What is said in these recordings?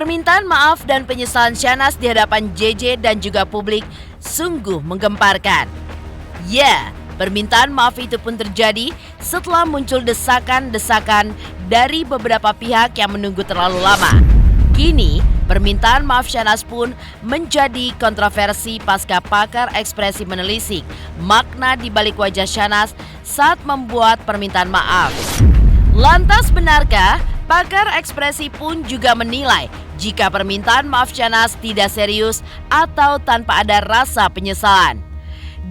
Permintaan maaf dan penyesalan Shahnaz di hadapan JJ dan juga publik sungguh menggemparkan. Ya, permintaan maaf itu pun terjadi setelah muncul desakan-desakan dari beberapa pihak yang menunggu terlalu lama. Kini, permintaan maaf Shahnaz pun menjadi kontroversi pasca pakar ekspresi menelisik makna di balik wajah Shahnaz saat membuat permintaan maaf. Lantas benarkah pakar ekspresi pun juga menilai jika permintaan maaf Shahnaz tidak serius atau tanpa ada rasa penyesalan?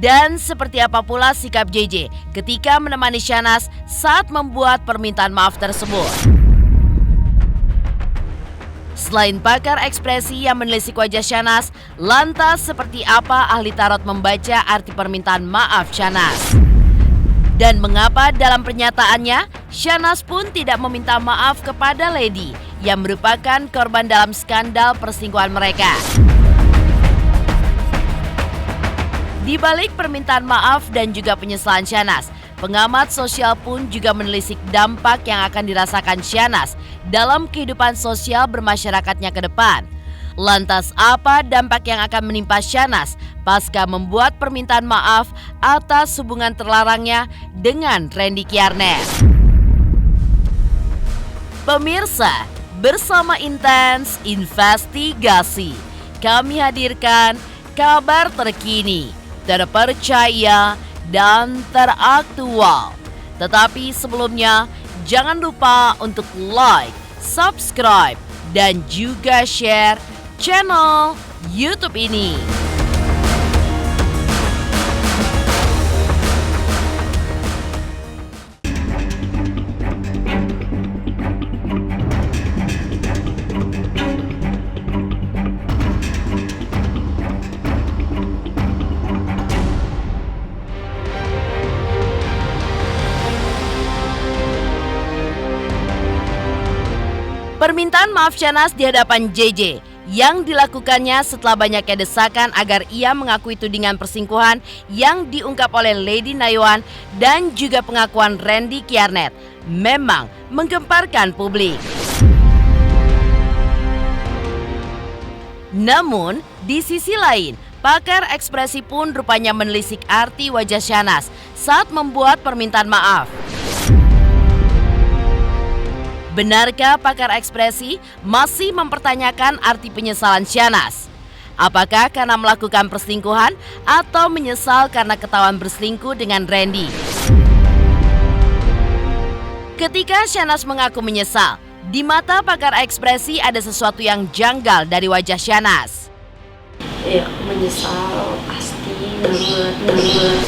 Dan seperti apa pula sikap JJ ketika menemani Shahnaz saat membuat permintaan maaf tersebut? Selain pakar ekspresi yang menelisik wajah Shahnaz, lantas seperti apa ahli tarot membaca arti permintaan maaf Shahnaz? Dan mengapa dalam pernyataannya, Shahnaz pun tidak meminta maaf kepada Lady yang merupakan korban dalam skandal perselingkuhan mereka? Di balik permintaan maaf dan juga penyesalan Shahnaz, pengamat sosial pun juga menelisik dampak yang akan dirasakan Shahnaz dalam kehidupan sosial bermasyarakatnya ke depan. Lantas apa dampak yang akan menimpa Shahnaz pasca membuat permintaan maaf atas hubungan terlarangnya dengan Randy Kjarnet? Pemirsa, bersama Intens Investigasi, kami hadirkan kabar terkini, terpercaya, dan teraktual. Tetapi sebelumnya, jangan lupa untuk like, subscribe, dan juga share channel YouTube ini. Permintaan maaf Shahnaz di hadapan JJ yang dilakukannya setelah banyaknya desakan agar ia mengakui tudingan perselingkuhan yang diungkap oleh Lady Naywan dan juga pengakuan Randy Kjarnet memang menggemparkan publik. Namun, di sisi lain, pakar ekspresi pun rupanya menelisik arti wajah Shahnaz saat membuat permintaan maaf. Benarkah pakar ekspresi masih mempertanyakan arti penyesalan Shahnaz? Apakah karena melakukan perselingkuhan atau menyesal karena ketahuan berselingkuh dengan Randy? Ketika Shahnaz mengaku menyesal, di mata pakar ekspresi ada sesuatu yang janggal dari wajah Shahnaz. Ya, menyesal pasti banget.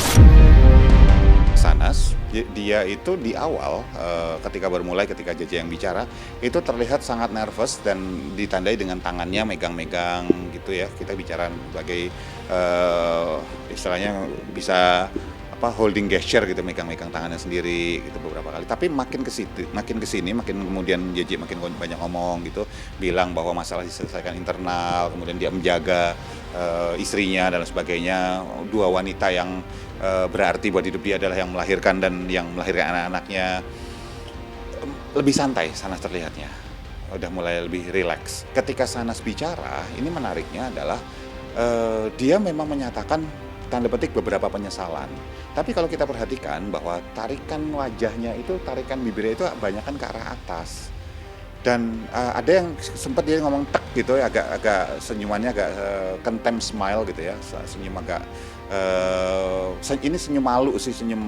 Shahnaz, dia itu di awal ketika JJ yang bicara itu terlihat sangat nervous dan ditandai dengan tangannya megang-megang gitu ya. Kita bicara sebagai istilahnya bisa holding gesture gitu, megang-megang tangannya sendiri gitu beberapa kali. Tapi makin kesini makin kemudian JJ makin banyak ngomong gitu, bilang bahwa masalah diselesaikan internal, kemudian dia menjaga istrinya dan sebagainya. Dua wanita yang berarti buat hidup dia adalah yang melahirkan dan yang melahirkan anak-anaknya. Lebih santai Shahnaz terlihatnya, udah mulai lebih rileks. Ketika Shahnaz bicara, ini menariknya adalah dia memang menyatakan tanda petik beberapa penyesalan. Tapi kalau kita perhatikan bahwa tarikan wajahnya itu, tarikan bibirnya itu kebanyakan ke arah atas. Dan ada yang sempat dia ngomong tek gitu ya, agak senyumannya agak contempt smile gitu ya, senyum agak ini senyum malu sih, senyum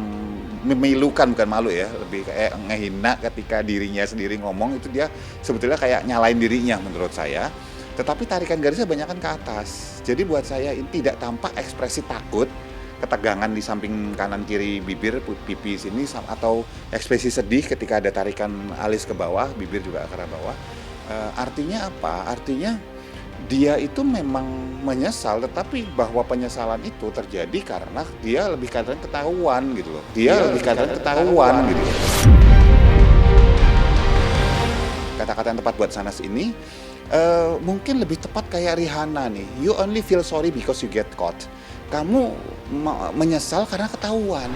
memilukan bukan malu ya, lebih kayak ngehina ketika dirinya sendiri ngomong. Itu dia sebetulnya kayak nyalain dirinya menurut saya. Tetapi tarikan garisnya kebanyakan ke atas. Jadi buat saya ini tidak tampak ekspresi takut, ketegangan di samping kanan kiri bibir, pipi sini, atau ekspresi sedih ketika ada tarikan alis ke bawah, bibir juga ke arah bawah. Artinya apa? Artinya dia itu memang menyesal, tetapi bahwa penyesalan itu terjadi karena dia lebih karena ketahuan gitu loh. Ketahuan gitu. Kata-kata yang tepat buat Shahnaz ini mungkin lebih tepat kayak Rihanna nih. You only feel sorry because you get caught. Kamu menyesal karena ketahuan.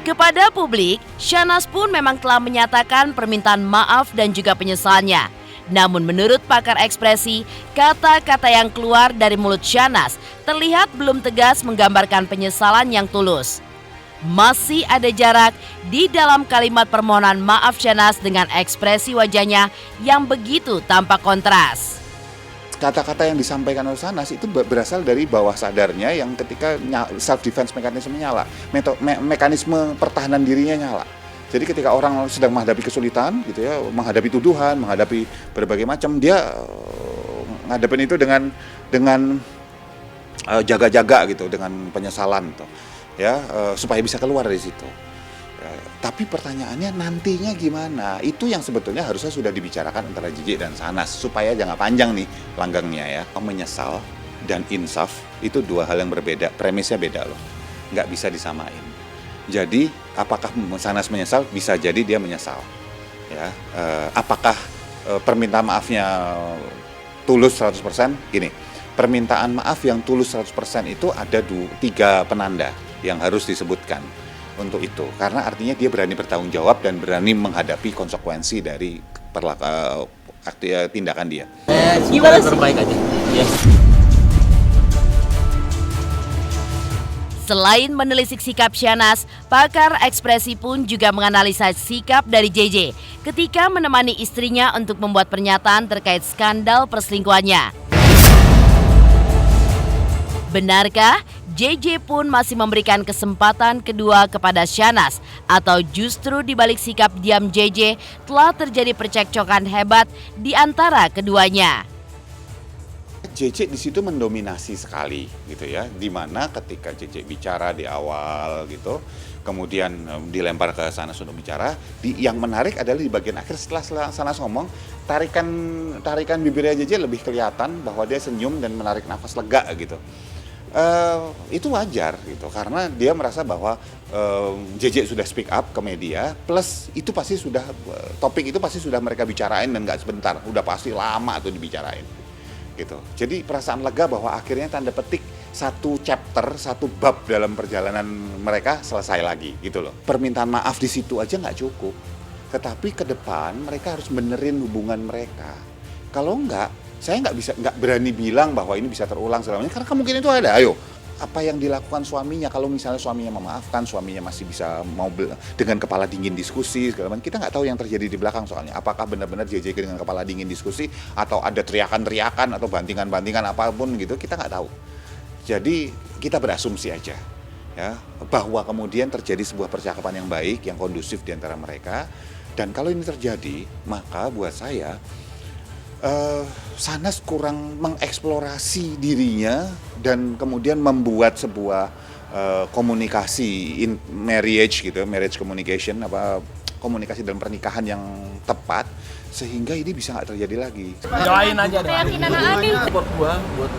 Kepada publik, Syahnas pun memang telah menyatakan permintaan maaf dan juga penyesalannya. Namun menurut pakar ekspresi, kata-kata yang keluar dari mulut Syahnas terlihat belum tegas menggambarkan penyesalan yang tulus. Masih ada jarak di dalam kalimat permohonan maaf Syahnas dengan ekspresi wajahnya yang begitu tampak kontras. Kata-kata yang disampaikan oleh Syahnas itu berasal dari bawah sadarnya yang ketika self defense mekanisme nyala, mekanisme pertahanan dirinya nyala. Jadi ketika orang sedang menghadapi kesulitan gitu ya, menghadapi tuduhan, menghadapi berbagai macam, dia ngadepin itu dengan jaga-jaga gitu, dengan penyesalan gitu. Ya, supaya bisa keluar dari situ. Ya, tapi pertanyaannya nantinya gimana? Itu yang sebetulnya harusnya sudah dibicarakan antara JJ dan Syahnas supaya jangan panjang nih langgangnya ya. Menyesal dan insaf itu dua hal yang berbeda, premisnya beda loh, nggak bisa disamain. Jadi apakah Syahnas menyesal? Bisa jadi dia menyesal. Ya, apakah permintaan maafnya tulus 100%? Gini, permintaan maaf yang tulus 100% itu ada 3 penanda yang harus disebutkan untuk itu, karena artinya dia berani bertanggung jawab dan berani menghadapi konsekuensi dari tindakan dia. Gimana terbaik aja. Yes. Selain menelisik sikap Syahnas, pakar ekspresi pun juga menganalisa sikap dari JJ ketika menemani istrinya untuk membuat pernyataan terkait skandal perselingkuhannya. Benarkah JJ pun masih memberikan kesempatan kedua kepada Syahnas, atau justru di balik sikap diam JJ telah terjadi percekcokan hebat di antara keduanya? JJ di situ mendominasi sekali gitu ya, dimana ketika JJ bicara di awal gitu, kemudian dilempar ke Syahnas untuk bicara, yang menarik adalah di bagian akhir setelah Syahnas ngomong, tarikan bibirnya JJ lebih kelihatan bahwa dia senyum dan menarik nafas lega gitu. Itu wajar gitu, karena dia merasa bahwa JJ sudah speak up ke media, plus itu pasti sudah topik itu pasti sudah mereka bicarain dan nggak sebentar, udah pasti lama tuh dibicarain gitu. Jadi perasaan lega bahwa akhirnya tanda petik satu chapter, satu bab dalam perjalanan mereka selesai lagi gitu loh. Permintaan maaf di situ aja nggak cukup, tetapi ke depan mereka harus benerin hubungan mereka. Kalau enggak, saya nggak berani bilang bahwa ini bisa terulang selamanya, karena kemungkinan itu ada. Ayo, apa yang dilakukan suaminya, kalau misalnya suaminya memaafkan, suaminya masih bisa mau dengan kepala dingin diskusi segala macam, kita nggak tahu yang terjadi di belakang soalnya. Apakah benar-benar JJ dengan kepala dingin diskusi, atau ada teriakan-teriakan atau bantingan-bantingan apapun gitu, kita nggak tahu. Jadi kita berasumsi aja ya bahwa kemudian terjadi sebuah percakapan yang baik, yang kondusif di antara mereka. Dan kalau ini terjadi, maka buat saya Syahnas kurang mengeksplorasi dirinya dan kemudian membuat sebuah komunikasi in marriage gitu, marriage communication, komunikasi dalam pernikahan yang tepat, sehingga ini bisa nggak terjadi lagi. Doain aja deh. Buat gua, buat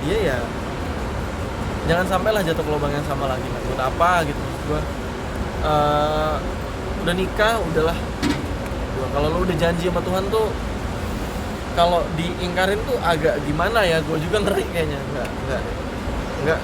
dia ya, jangan sampailah jatuh ke lubang yang sama lagi. Buat apa gitu gua? Udah nikah, udahlah. Kalau lu udah janji sama Tuhan tuh, kalau diingkarin tuh agak gimana ya, gue juga ngeri kayaknya. Enggak.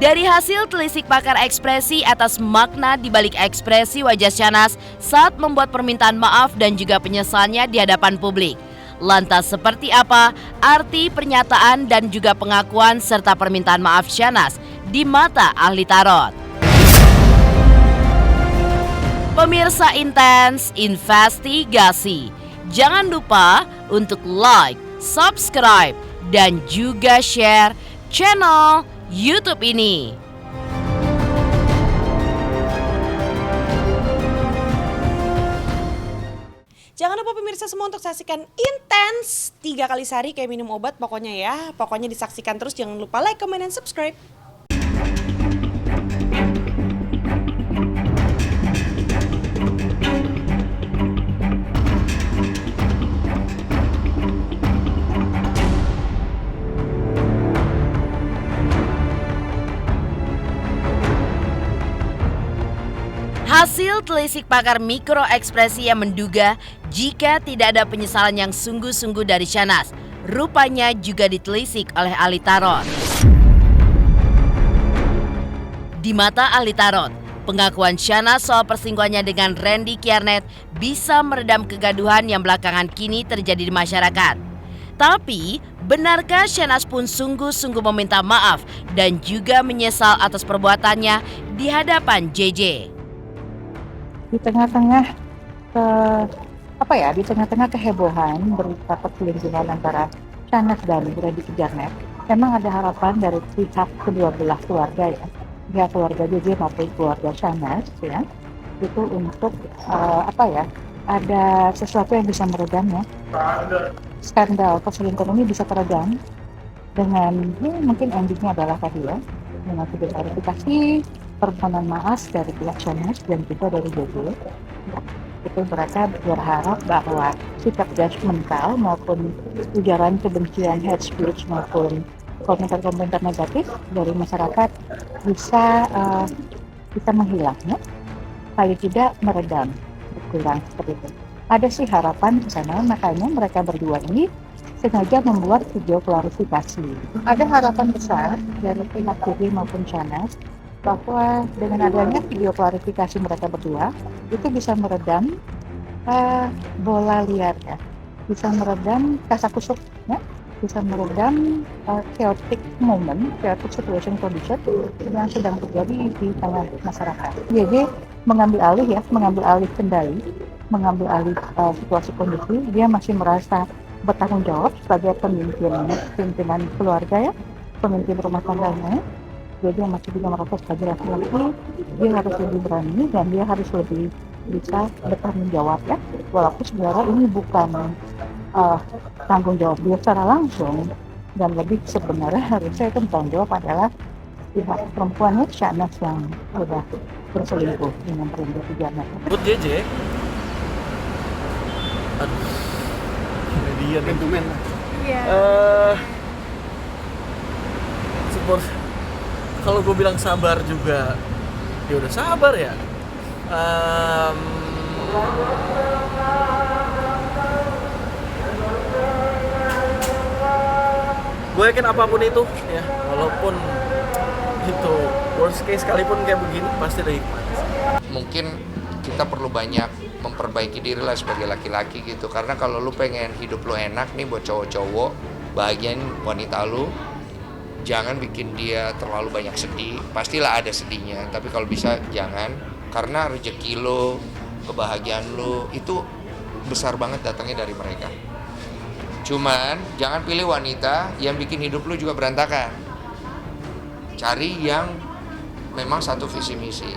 Dari hasil telisik pakar ekspresi atas makna di balik ekspresi wajah Syahnas saat membuat permintaan maaf dan juga penyesalannya di hadapan publik. Lantas seperti apa arti pernyataan dan juga pengakuan serta permintaan maaf Syahnas di mata ahli tarot? Pemirsa Intens Investigasi, jangan lupa untuk like, subscribe, dan juga share channel YouTube ini. Jangan lupa pemirsa semua untuk saksikan Intens 3 kali sehari kayak minum obat pokoknya ya. Pokoknya disaksikan terus, jangan lupa like, comment, dan subscribe. Hasil telisik pakar mikroekspresi yang menduga jika tidak ada penyesalan yang sungguh-sungguh dari Syahnas rupanya juga ditelisik oleh ahli tarot. Di mata ahli tarot, pengakuan Syahnaz soal perselingkuhannya dengan Randy Kiernet bisa meredam kegaduhan yang belakangan kini terjadi di masyarakat. Tapi, benarkah Syahnaz pun sungguh-sungguh meminta maaf dan juga menyesal atas perbuatannya di hadapan JJ? Di tengah-tengah di tengah-tengah kehebohan berita perselingkuhan antara Syahnaz dan Randy Kiernet, memang ada harapan dari pihak kedua belah keluarga ya, pihak keluarga JJ maupun keluarga Syahnaz ya, itu untuk ada sesuatu yang bisa meredam ya. Skandal perselingkuhan ini bisa teredam dengan mungkin endingnya adalah tadi ya, dengan video klarifikasi, permohonan maaf dari pihak Syahnaz dan juga dari JJ. Itu mereka berharap bahwa sikap judgmental maupun ujaran kebencian, hate speech maupun komentar-komentar negatif dari masyarakat bisa menghilang ya, paling tidak meredam, berkurang seperti itu. Ada sih harapan ke sana, makanya mereka berdua ini sengaja membuat video klarifikasi. Ada harapan besar dari pihak JJ maupun Syahnaz bahwa dengan adanya video klarifikasi mereka berdua itu bisa meredam bola liar ya, bisa meredam kasakusuk ya, bisa meredam chaotic moment, chaotic situation condition yang sedang terjadi di tengah masyarakat. Jadi mengambil alih kendali, mengambil alih situasi kondisi. Dia masih merasa bertanggung jawab sebagai pimpinan keluarga ya, pemimpin rumah tangganya. Jadi dia masih juga merasa sebagai laki-laki, dia harus lebih berani dan dia harus lebih bisa bertanggung jawab ya, walaupun sebenarnya ini bukan tanggung jawab dia secara langsung, dan lebih sebenarnya harusnya itu tanggung jawab adalah pihak perempuannya Syahnaz yang sudah berselingkuh dengan Randy Kiernet. Buat JJ, aduh, ini dia nih. Iya. Kalau gue bilang sabar juga, ya udah sabar ya. Gue yakin apapun itu ya, walaupun itu worst case sekalipun kayak begini pasti ada hikmah. Mungkin kita perlu banyak memperbaiki diri lah sebagai laki-laki gitu, karena kalau lu pengen hidup lu enak nih buat cowok-cowok, bahagiain wanita lu, jangan bikin dia terlalu banyak sedih. Pastilah ada sedihnya, tapi kalau bisa jangan, karena rezeki lo, kebahagiaan lo itu besar banget datangnya dari mereka. Cuman jangan pilih wanita yang bikin hidup lo juga berantakan. Cari yang memang satu visi misi.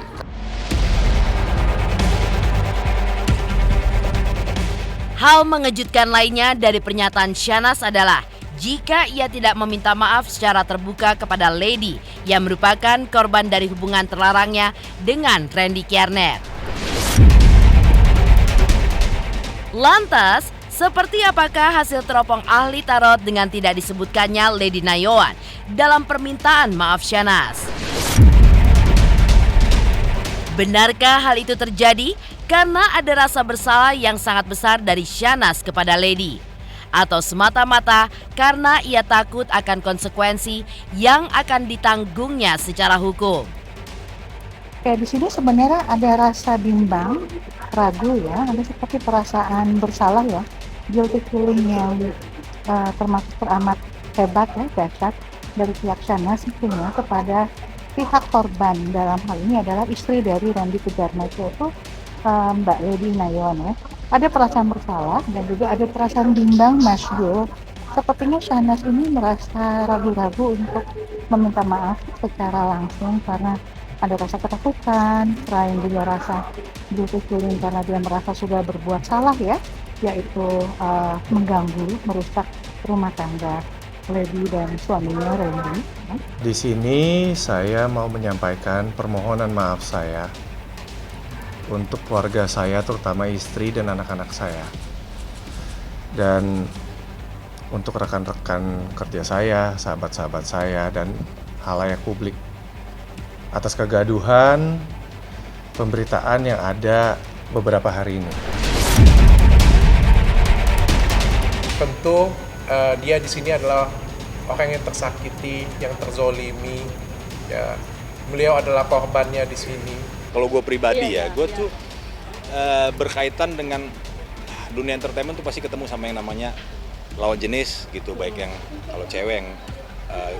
Hal mengejutkan lainnya dari pernyataan Syahnaz adalah jika ia tidak meminta maaf secara terbuka kepada Lady yang merupakan korban dari hubungan terlarangnya dengan Randy Kiernet. Lantas, seperti apakah hasil teropong ahli tarot dengan tidak disebutkannya Lady Nayoan dalam permintaan maaf Syahnaz? Benarkah hal itu terjadi karena ada rasa bersalah yang sangat besar dari Syahnaz kepada Lady? Atau semata-mata karena ia takut akan konsekuensi yang akan ditanggungnya secara hukum? Di sini sebenarnya ada rasa bimbang, ragu ya, ada seperti perasaan bersalah ya, guilty feeling yang termasuk teramat hebat ya, dahsyat dari pihak Syahnaz tentunya kepada pihak korban. Dalam hal ini adalah istri dari Randy Kiernet, yaitu Mbak Lady Nayoan ya. Ada perasaan bersalah dan juga ada perasaan bimbang, Mas Jo. Sepertinya Syahnaz ini merasa ragu-ragu untuk meminta maaf secara langsung karena ada rasa ketakutan, selain juga rasa guilty feeling karena dia merasa sudah berbuat salah ya, yaitu mengganggu, merusak rumah tangga Lady dan suaminya Randy. Di sini saya mau menyampaikan permohonan maaf saya untuk keluarga saya, terutama istri dan anak-anak saya, dan untuk rekan-rekan kerja saya, sahabat-sahabat saya, dan halayak publik atas kegaduhan pemberitaan yang ada beberapa hari ini. Tentu dia di sini adalah orang yang tersakiti, yang terzolimi, ya. Beliau adalah korbannya di sini. Kalau gue pribadi gue tuh berkaitan dengan dunia entertainment tuh pasti ketemu sama yang namanya lawan jenis gitu, baik yang kalau cewek yang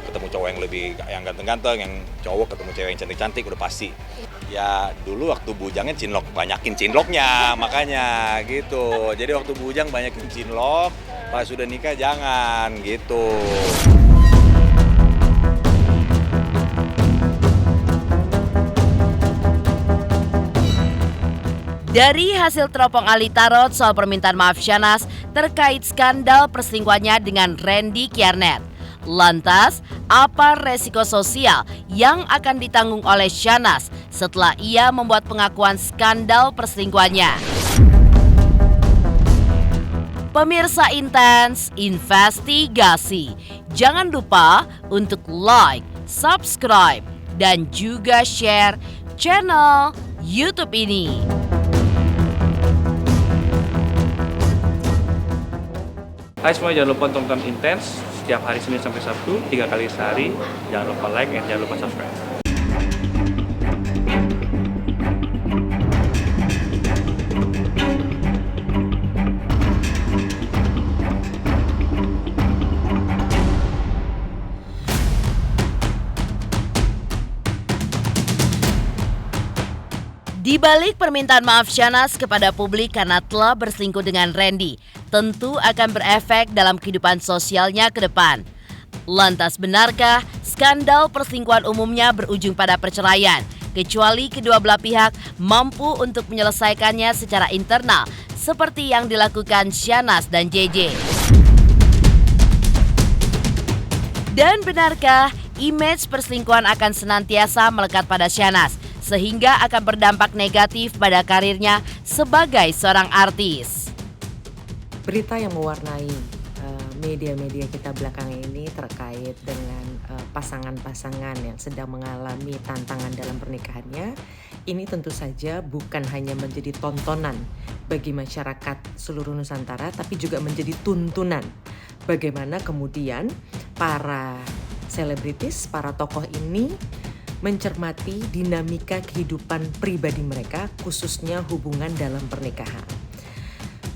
ketemu cowok yang lebih yang ganteng-ganteng, yang cowok ketemu cewek yang cantik-cantik udah pasti. Ya dulu waktu bujangnya cinlok, banyakin cinloknya makanya gitu. Jadi waktu bujang banyakin cinlok, pas sudah nikah jangan gitu. Dari hasil teropong Ali Tarot soal permintaan maaf Syahnaz terkait skandal perselingkuhannya dengan Randy Kiernet. Lantas, apa resiko sosial yang akan ditanggung oleh Syahnaz setelah ia membuat pengakuan skandal perselingkuhannya? Pemirsa Intens Investigasi, jangan lupa untuk like, subscribe, dan juga share channel YouTube ini. Hai semua, jangan lupa tonton Intens setiap hari Senin sampai Sabtu 3 kali sehari. Jangan lupa like dan jangan lupa subscribe. Di balik permintaan maaf Syahnaz kepada publik karena telah berselingkuh dengan Randy, tentu akan berefek dalam kehidupan sosialnya ke depan. Lantas benarkah skandal perselingkuhan umumnya berujung pada perceraian, kecuali kedua belah pihak mampu untuk menyelesaikannya secara internal seperti yang dilakukan Syahnaz dan JJ? Dan benarkah image perselingkuhan akan senantiasa melekat pada Syahnaz sehingga akan berdampak negatif pada karirnya sebagai seorang artis? Berita yang mewarnai media-media kita belakangan ini terkait dengan pasangan-pasangan yang sedang mengalami tantangan dalam pernikahannya, ini tentu saja bukan hanya menjadi tontonan bagi masyarakat seluruh Nusantara, tapi juga menjadi tuntunan bagaimana kemudian para selebritis, para tokoh ini mencermati dinamika kehidupan pribadi mereka, khususnya hubungan dalam pernikahan.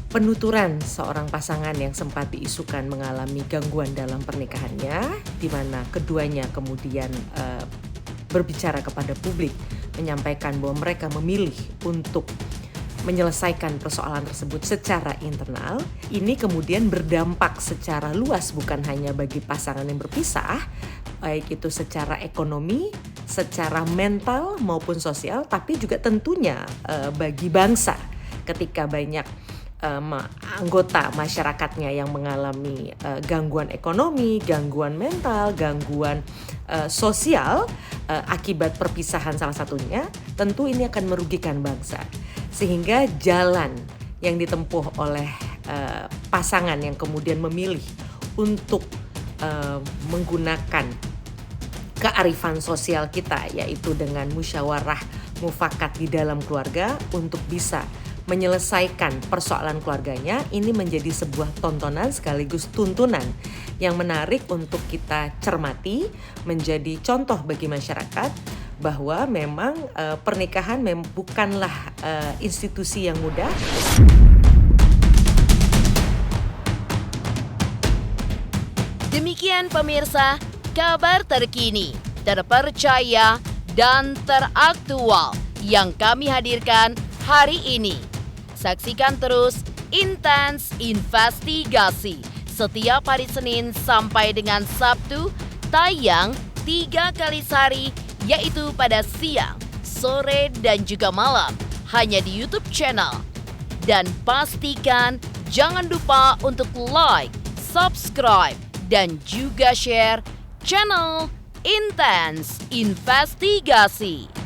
Penuturan seorang pasangan yang sempat diisukan mengalami gangguan dalam pernikahannya, di mana keduanya kemudian berbicara kepada publik, menyampaikan bahwa mereka memilih untuk menyelesaikan persoalan tersebut secara internal, ini kemudian berdampak secara luas bukan hanya bagi pasangan yang berpisah, baik itu secara ekonomi, secara mental maupun sosial, tapi juga tentunya bagi bangsa ketika banyak anggota masyarakatnya yang mengalami gangguan ekonomi, gangguan mental, gangguan sosial akibat perpisahan salah satunya, tentu ini akan merugikan bangsa. Sehingga jalan yang ditempuh oleh pasangan yang kemudian memilih untuk menggunakan kearifan sosial kita, yaitu dengan musyawarah mufakat di dalam keluarga untuk bisa menyelesaikan persoalan keluarganya, ini menjadi sebuah tontonan sekaligus tuntunan yang menarik untuk kita cermati, menjadi contoh bagi masyarakat bahwa memang pernikahan bukanlah institusi yang mudah. Demikian pemirsa, kabar terkini, terpercaya, dan teraktual yang kami hadirkan hari ini. Saksikan terus Intens Investigasi setiap hari Senin sampai dengan Sabtu, tayang 3 kali sehari, yaitu pada siang, sore, dan juga malam, hanya di YouTube channel. Dan pastikan jangan lupa untuk like, subscribe, dan juga share channel Intens Investigasi.